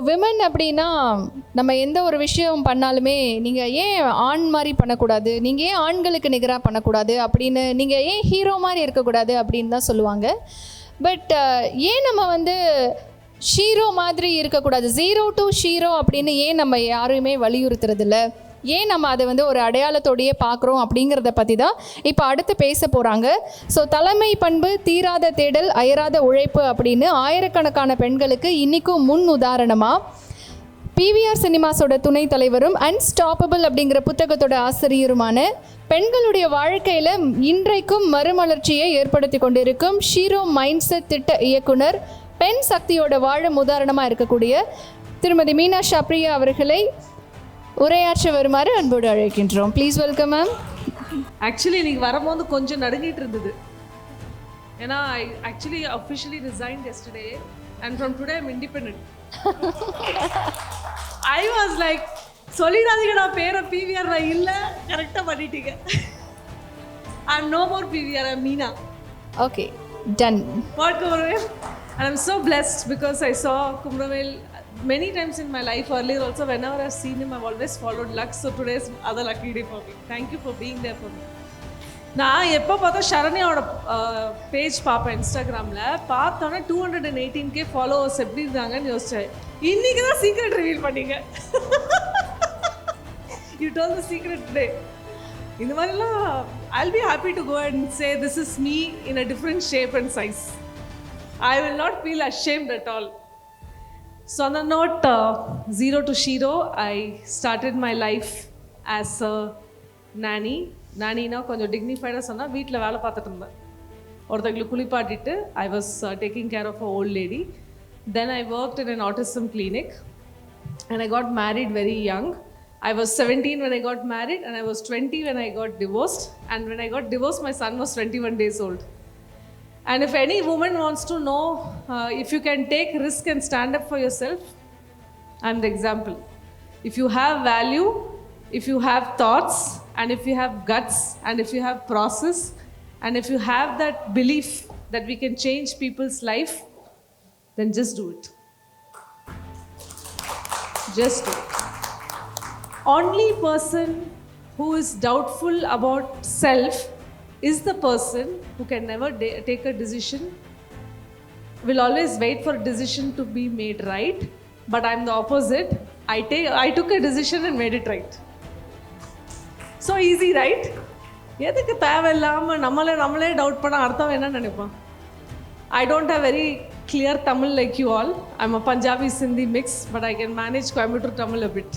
Women அப்படின்னா நம்ம எந்த ஒரு விஷயம் பண்ணாலுமே நீங்கள் ஏன் ஆண் மாதிரி பண்ணக்கூடாது, நீங்கள் ஏன் ஆண்களுக்கு நிகராக பண்ணக்கூடாது அப்படின்னு, நீங்கள் ஏன் ஹீரோ மாதிரி இருக்கக்கூடாது அப்படின்னு தான் சொல்லுவாங்க. பட் ஏன் நம்ம வந்து ஷீரோ மாதிரி இருக்கக்கூடாது, 0 to ஷீரோ அப்படின்னு ஏன் நம்ம யாருமே வலியுறுத்துறதில்ல, ஏன் நம்ம அதை வந்து ஒரு அடையாளத்தோடையே பார்க்குறோம் அப்படிங்கிறத பற்றி தான் இப்போ அடுத்து பேச போகிறாங்க. ஸோ தலைமை பண்பு, தீராத தேடல், அயராத உழைப்பு அப்படின்னு ஆயிரக்கணக்கான பெண்களுக்கு இன்றைக்கும் முன் உதாரணமாக பிவிஆர் சினிமாஸோட துணைத் தலைவரும் அன்ஸ்டாப்பபிள் அப்படிங்கிற புத்தகத்தோட ஆசிரியருமான, பெண்களுடைய வாழ்க்கையில் இன்றைக்கும் மறுமலர்ச்சியை ஏற்படுத்தி கொண்டிருக்கும் ஷீரோ மைண்ட் செட் திட்ட இயக்குனர், பெண் சக்தியோட வாழும் உதாரணமாக இருக்கக்கூடிய திருமதி மீனா ஷப்ரியா அவர்களை உரையாற்ற வருமாறு அன்போடு அழைக்கின்றோம். Please welcome ma'am. ஆக்சுவலி இன்னைக்கு வரும்போது கொஞ்சம் நடுங்கிட்டு இருந்தது. ஏன்னா I actually officially resigned yesterday and from today I'm independent. I was like, சொல்லிடாதீங்கடா பேரை பிவிஆர், நான் இல்லை, கரெக்டாக பண்ணிட்டீங்க. I am no more BVR, I am Meena. Okay, done. What Kumaravel? And I'm so blessed because I saw Kumaravel many times in my life earlier also. Whenever I've seen him, I've always followed Lux. So today's other lucky day for me. Thank you for being there for me. நான் எப்போ பார்த்தா ஷரண்யாவோட page பார்ப்பேன் இன்ஸ்டாகிராமில். பார்த்தோன்னே 218K followers எப்படி இருந்தாங்கன்னு யோசிச்சேன். இன்றைக்கி தான் சீக்ரெட் ரிவீல் பண்ணீங்க. You told the secret today. இந்த மாதிரிலாம் I'll be happy to go and say this is me in a different shape and size. I will not feel ashamed at all. So on the note, 0 to Shiro, I started my life as a nanny. Nanny-na கொஞ்சம் டிக்னிஃபைடாக சொன்னால் வீட்டில் வேலை பார்த்துட்டு இருந்தேன். ஒருத்தங்களுக்கு குளிப்பாட்டிட்டு I was taking care of an old lady. Then I worked in an autism clinic and I got married very young. I was 17 when I got married and I was 20 when I got divorced. And when I got divorced, my son was 21 days old. And if any woman wants to know if you can take risk and stand up for yourself, I'm the example. If you have value, if you have thoughts, and if you have guts, and if you have process, and if you have that belief that we can change people's life, then just do it. Just do it. Only person who is doubtful about self is the person who can never take a decision, will always wait for a decision to be made right. But I'm the opposite. I took a decision and made it right. So easy, right? எதுக்கு தேவையில்லாமல் நம்மளே doubt பண்ண அர்த்தம் என்ன நினைப்போம்? I don't have very clear Tamil like you all. I'm a Punjabi Sindhi mix, but I can manage Coimbatore Tamil a bit.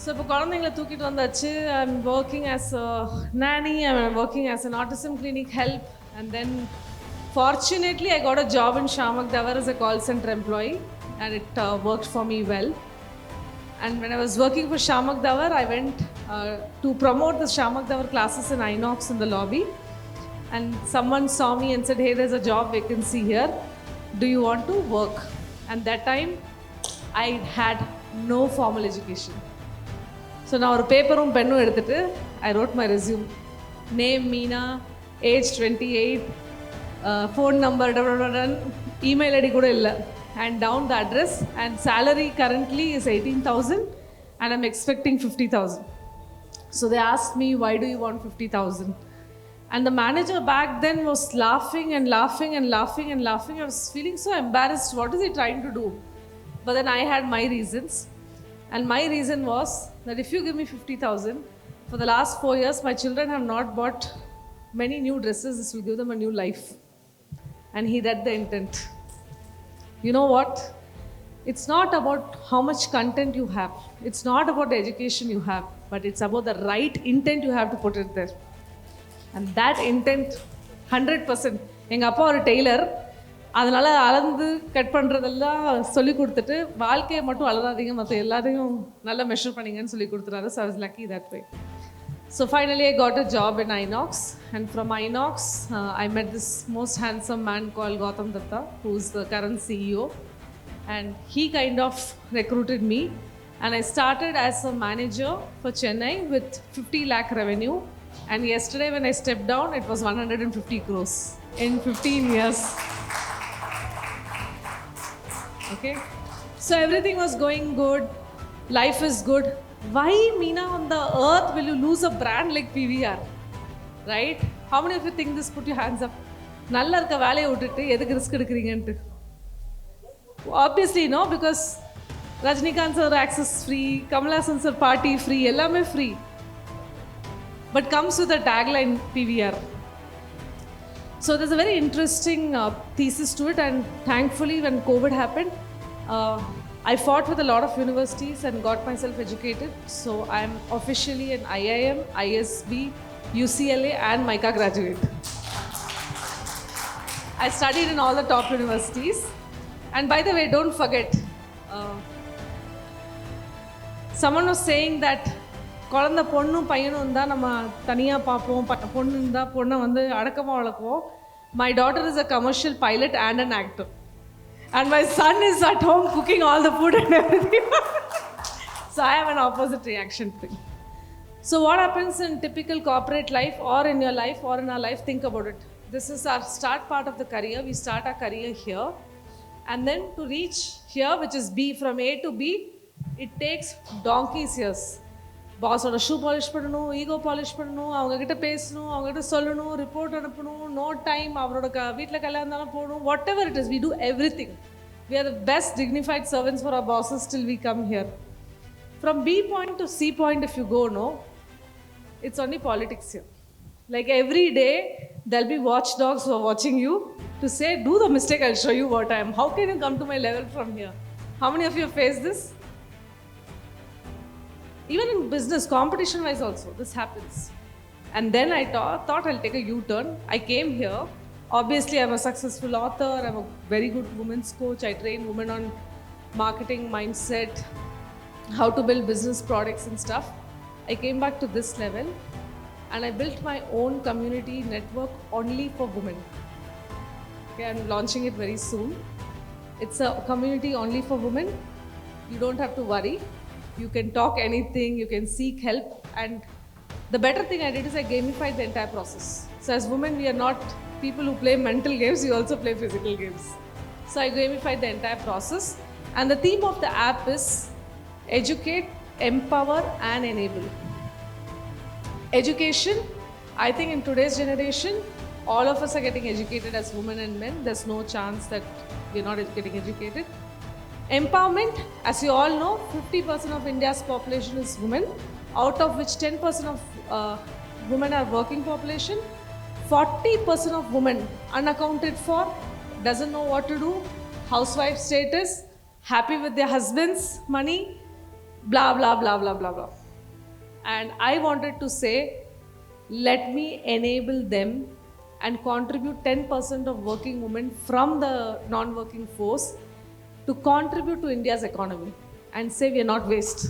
So இப்போ குழந்தைங்களை தூக்கிட்டு வந்தாச்சு. I'm working as a nanny, I'm working as an autism clinic help, and then fortunately I got a job in Shamak Davar as a call center employee, and it worked for me well. And when I was working for Shamak Davar, I went to promote the Shamak Davar classes in Inox in the lobby, and someone saw me and said, hey, there's a job vacancy here, do you want to work? And that time I had no formal education. So நான் ஒரு பேப்பரும் பென்னும் எடுத்துகிட்டு I wrote my resume, name Meena, age 28, phone number, email ID கூட இல்லை, and down the address, and salary currently is 18,000 and I'm expecting 50,000. So they asked me, why do you want 50,000? And the manager back then was laughing and laughing and laughing and laughing. I was feeling so embarrassed. What is he trying to do? But then I had my reasons. And my reason was that if you give me 50,000, for the last 4 years, my children have not bought many new dresses. This will give them a new life. And he read the intent. You know what? It's not about how much content you have. It's not about the education you have. But it's about the right intent you have to put it there. And that intent, 100%. எங்கள் அப்பா ஒரு Taylor, அதனால் அளந்து cut பண்ணுறதெல்லாம் சொல்லி கொடுத்துட்டு வாழ்க்கையை மட்டும் அழகாதீங்க, மற்ற எல்லாத்தையும் நல்லா மெஷர் பண்ணிங்கன்னு சொல்லி கொடுத்துறாரு. So I was lucky that way. So finally I got a job in INOX, and from INOX I met this most handsome man called Gautam Datta, who is the current CEO, and he kind of recruited me, and I started as a manager for Chennai with 50 lakh revenue, and yesterday when I stepped down it was 150 crores in 15 years. Okay, So everything was going good. Life is good. Why, Meena, on the earth will you lose a brand like PVR? Right? How many of you think this? Put your hands up. நல்லா இருக்க வேலையை விட்டுட்டு எதுக்கு risk எடுக்கிறீங்கன்ட்டு. Obviously, no, because Rajnikant sir access free, Kamal Haasan sir party free, எல்லாமே free. But comes with a tagline PVR. So there's a very interesting thesis to it, and thankfully when COVID happened, I fought with a lot of universities and got myself educated. So I'm officially an IIM, ISB, UCLA and MICA graduate. I studied in all the top universities. And by the way, don't forget, someone was saying that குழந்த பொண்ணும் பையனும் இருந்தால் நம்ம தனியாக பார்ப்போம், பொண்ணு இருந்தால் பொண்ணை வந்து அடக்கமாக வளர்க்குவோம். My daughter is a commercial pilot and an actor. And my son is at home cooking all the food and everything. So I have an opposite reaction thing. So what happens in typical corporate life or in your life or in our life, think about it. This is our start part of the career. We start our career here. And then to reach here, which is B, from A to B, it takes donkey's years. பாஸோட shoe polish பண்ணணும், ego polish பண்ணணும், அவங்கக்கிட்ட பேசணும், அவங்ககிட்ட சொல்லணும், report அனுப்பணும், no time, அவரோட வீட்டில் கல்யாணம் தானே போகணும், whatever it is, we do everything. We are the best dignified servants for our bosses till we come here. From B point to C point, if you go, no, it's only politics here. Like every day, there'll be watchdogs who are watching you to say, do the mistake, I'll show you what I am. How can you come to my level from here? How many of you have faced this? Even in business, competition wise also, this happens. And then I thought I'll take a U-turn. I came here. Obviously, I'm a successful author. I'm a very good women's coach. I train women on marketing, mindset, how to build business products and stuff. I came back to this level and I built my own community network only for women. Okay, I'm launching it very soon. It's a community only for women. You don't have to worry. You can talk anything, you can seek help, and the better thing I did is I gamified the entire process. So as women, we are not people who play mental games, we also play physical games. So I gamified the entire process, and the theme of the app is educate, empower and enable. Education, I think in today's generation, all of us are getting educated as women and men. There's no chance that we're not getting educated. Empowerment, as you all know, 50% of India's population is women, out of which 10% of women are working population. 40% of women unaccounted for, doesn't know what to do, housewife status, happy with their husband's money, blah, blah, blah, blah, blah, blah. And I wanted to say, let me enable them and contribute 10% of working women from the non-working force to contribute to India's economy and say we are not waste.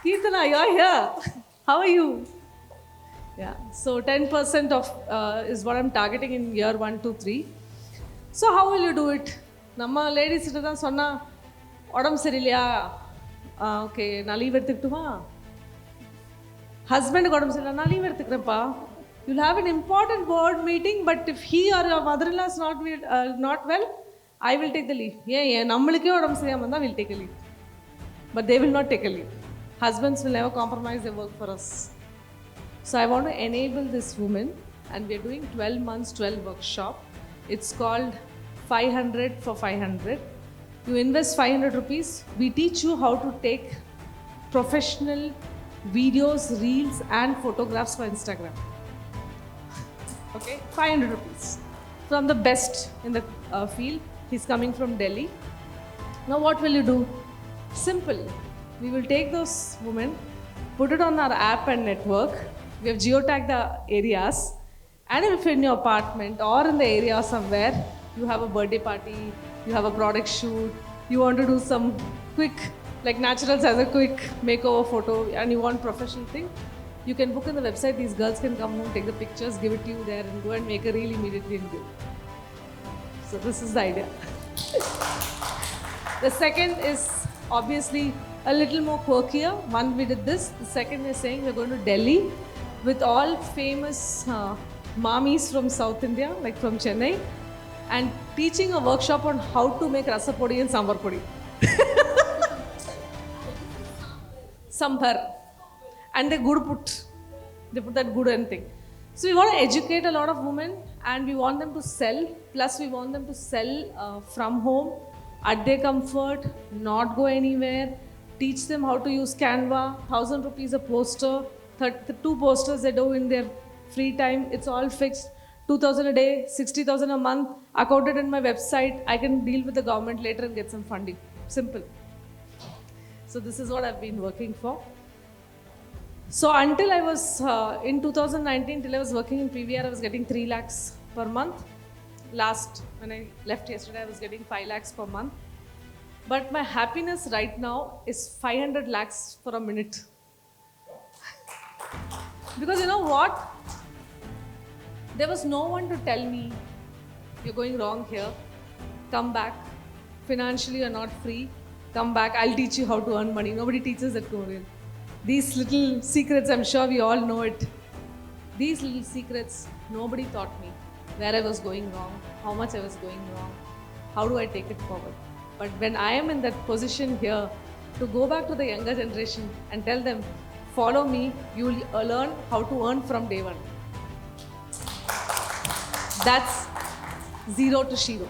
Keertana, you're here. How are you? Yeah, so 10% of is what I'm targeting in year 1, 2, 3. So how will you do it? Namma ladies கிட்ட தான் சொன்னா உடம்பு சரியில்லையா, okay நான் leave எடுத்துக்கிட்டுமா, ஹஸ்பண்டுக்கு உடம்பு சரியில்லை நான் leave எடுத்துக்கிறேன்ப்பா. You'll have an important board meeting, but if he or your mother-in-law is not well, I will take the leave. Yeah, நம்மளுக்கே உடம்பு சரியாம இருந்தா we'll take a leave. But they will not take a leave. Husbands will never compromise their work for us. So I want to enable this woman, and we are doing 12 months, 12 workshop. It's called 500 for 500. You invest 500 rupees. We teach you how to take professional videos, reels and photographs for Instagram. Okay, 500 rupees from the best in the field. He's coming from Delhi. Now what will you do? Simple. We will take those women, put it on our app and network. We have geotagged the areas, and if in your apartment or in the area somewhere you have a birthday party, you have a product shoot, you want to do some quick, like Naturals has a quick makeover photo and you want professional thing, you can book on the website. These girls can come home, take the pictures, give it to you there and go and make a reel immediately and go. So this is the idea. The second is obviously a little more quirkier. One, we did this. The second is saying we're going to Delhi with all famous mommies from South India, like from Chennai. and teaching a workshop on how to make rasapodi and sambar podi. Sambar. And they put that good and thing. So we want to educate a lot of women, and we want them to sell. Plus we want them to sell from home, at their comfort, not go anywhere. Teach them how to use Canva, 1,000 rupees a poster, 2 posters they do in their free time. It's all fixed. 2,000 a day, 60,000 a month, accounted in my website. I can deal with the government later and get some funding. Simple. So this is what I've been working for. So until I was, in 2019, till I was working in PVR, I was getting 3 lakhs per month. When I left yesterday, I was getting 5 lakhs per month. But my happiness right now is 500 lakhs for a minute. Because you know what? There was no one to tell me, you're going wrong here, come back. Financially, you're not free. Come back, I'll teach you how to earn money. Nobody teaches that, Korean. These little secrets, I'm sure we all know it. These little secrets, nobody taught me where I was going wrong, how much I was going wrong, how do I take it forward. But when I am in that position here to go back to the younger generation and tell them, follow me, you will learn how to earn from day one. That's zero to zero.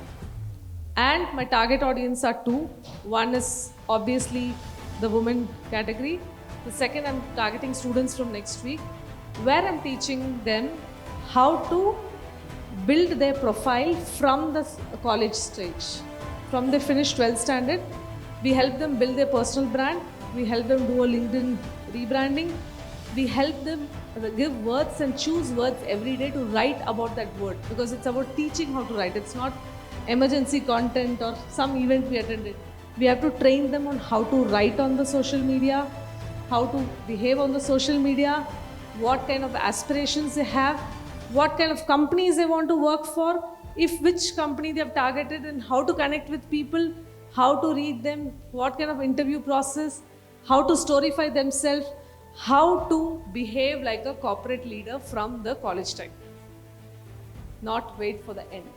And my target audience are 2. One is obviously the women category. The second, I'm targeting students from next week, where I'm teaching them how to build their profile from the college stage. From they finish 12th standard, we help them build their personal brand. We help them do a LinkedIn rebranding. We help them give words and choose words every day to write about that word, because it's about teaching how to write. It's not emergency content or some event we attended. We have to train them on how to write on the social media, how to behave on the social media, what kind of aspirations they have, what kind of companies they want to work for, which company they have targeted, and how to connect with people, how to read them, what kind of interview process, how to storyfy themselves, how to behave like a corporate leader from the college time. Not wait for the end.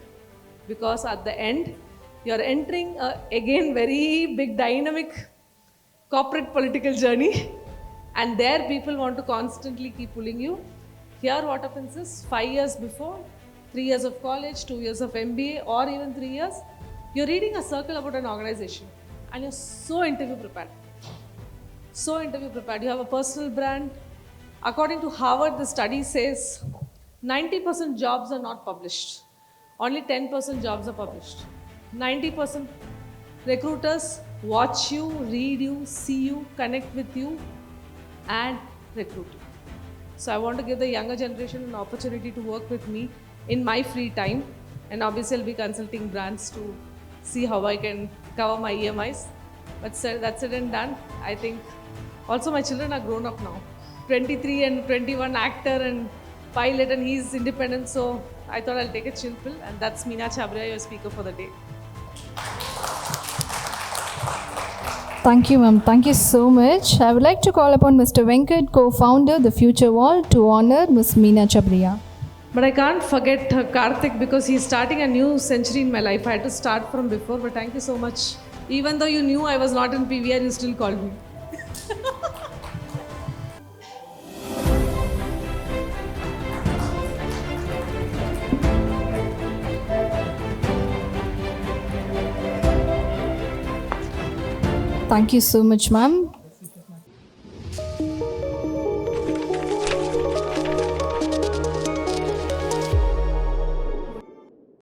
Because at the end, you're entering again very big dynamic corporate political journey, and there people want to constantly keep pulling you. Here what happens is 5 years before, 3 years of college, 2 years of MBA, or even 3 years, you're reading a circle about an organization and you're so interview prepared. So interview prepared. You have a personal brand. According to Harvard, the study says 90% jobs are not published. Only 10% jobs are published. 90% recruiters watch you, read you, see you, connect with you, and recruit you. So I want to give the younger generation an opportunity to work with me in my free time, and obviously I'll be consulting brands to see how I can cover my EMIs. But that's said and done. I think also my children are grown up now. 23 and 21, actor and pilot, and he's independent, so I thought I'll take a chill pill, and that's Meena Chabria, your speaker for the day. Thank you, ma'am. Thank you so much. I would like to call upon Mr. Venkat, co-founder, The Future Wall, to honor Ms. Meena Chabria. But I can't forget Karthik, because he's starting a new century in my life. I had to start from before, but thank you so much. Even though you knew I was not in PVR, you still called me. Thank you so much, ma'am.